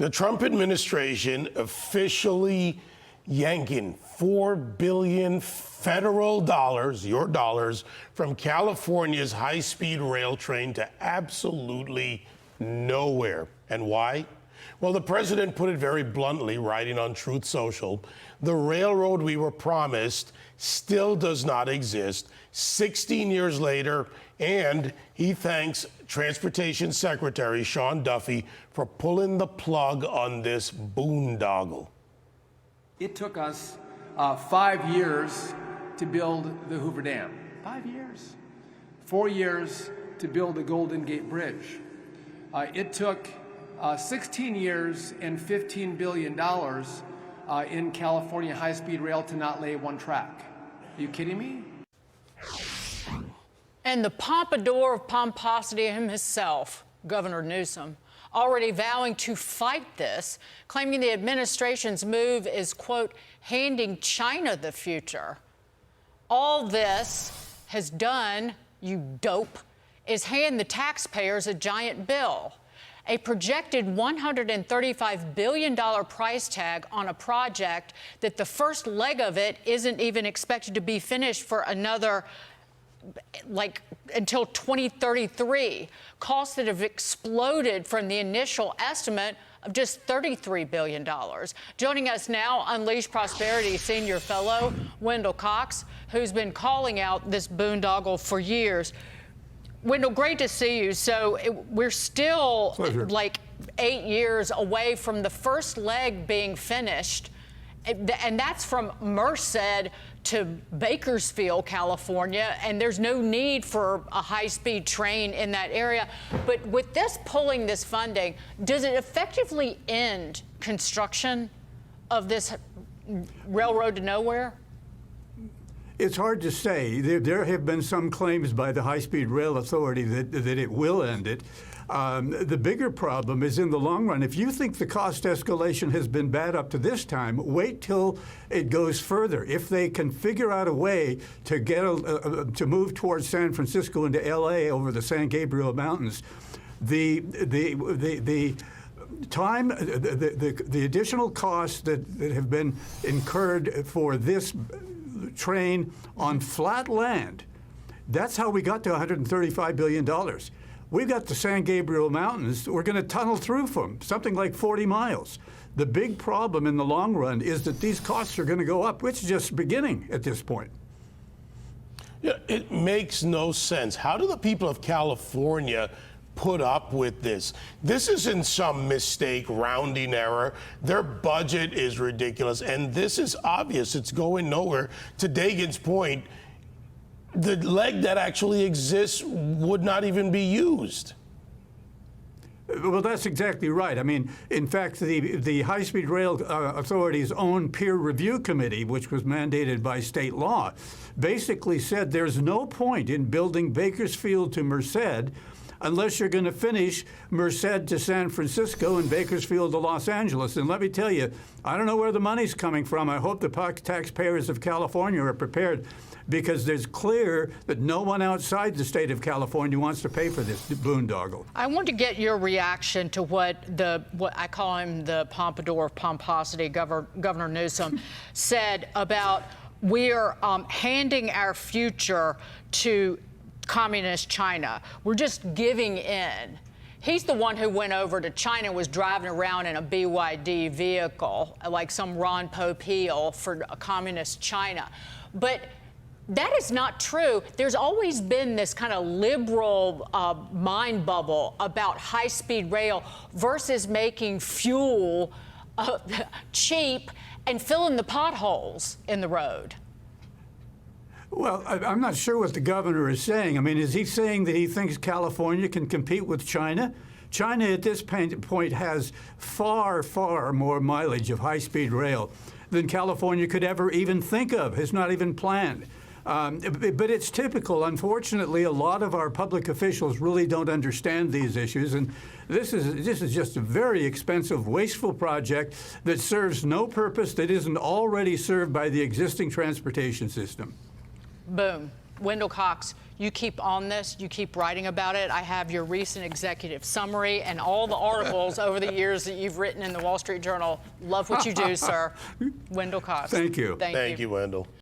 The Trump administration officially yanking $4 billion federal dollars, your dollars, from California's high-speed rail train to absolutely nowhere. And why? Well, the president put it very bluntly, writing on Truth Social, the railroad we were promised still does not exist 16 years later, and he thanks Transportation Secretary Sean Duffy for pulling the plug on this boondoggle. It took us 5 years to build the Hoover Dam. 5 years. 4 years to build the Golden Gate Bridge. It took 16 years and $15 billion in California high-speed rail to not lay one track. Are you kidding me? And the pompadour of pomposity himself, Governor Newsom, already vowing to fight this, claiming the administration's move is, quote, handing China the future. All this has done, you dope, is hand the taxpayers a giant bill. A projected $135 billion price tag on a project that the first leg of it isn't even expected to be finished for another, until 2033. Costs that have exploded from the initial estimate of just $33 billion. Joining us now, Unleash Prosperity Senior Fellow Wendell Cox, who's been calling out this boondoggle for years. Wendell, great to see you. So we're still like 8 years away from the first leg being finished. And that's from Merced to Bakersfield, California, and there's no need for a high-speed train in that area. But with this pulling this funding, does it effectively end construction of this railroad to nowhere? It's hard to say. There have been some claims by the High-Speed Rail Authority that it will end it. The bigger problem is in the long run. If you think the cost escalation has been bad up to this time, wait till it goes further. If they can figure out a way to get to move towards San Francisco into L.A. over the San Gabriel Mountains, the additional costs that have been incurred for this train on flat land, that's how we got to $135 billion. We've got the San Gabriel Mountains. We're going to tunnel through them, something like 40 miles. The big problem in the long run is that these costs are going to go up, which is just beginning at this point. Yeah, it makes no sense. How do the people of California put up with this? This isn't some mistake, rounding error. Their budget is ridiculous, and this is obvious. It's going nowhere. To Dagan's point, the leg that actually exists would not even be used. Well, that's exactly right. I mean, in fact, the High-Speed Rail Authority's own peer review committee, which was mandated by state law, basically said there's no point in building Bakersfield to Merced unless you're going to finish Merced to San Francisco and Bakersfield to Los Angeles. And let me tell you, I don't know where the money's coming from. I hope the taxpayers of California are prepared, because there's clear that no one outside the state of California wants to pay for this boondoggle. I want to get your reaction to what I call him the pompadour of pomposity, Governor Newsom, said about we're handing our future to communist China. We're just giving in. He's the one who went over to China, was driving around in a BYD vehicle, like some Ron Popeil for a communist China. But that is not true. There's always been this kind of liberal mind bubble about high-speed rail versus making fuel cheap and filling the potholes in the road. Well, I'm not sure what the governor is saying. I mean, is he saying that he thinks California can compete with China? China at this point has far, far more mileage of high-speed rail than California could ever even think of. It's not even planned. But it's typical. Unfortunately, a lot of our public officials really don't understand these issues, and this is just a very expensive, wasteful project that serves no purpose that isn't already served by the existing transportation system. Boom. Wendell Cox, you keep on this, you keep writing about it. I have your recent executive summary and all the articles over the years that you've written in the Wall Street Journal. Love what you do, sir. Wendell Cox. Thank you. Thank you, Wendell.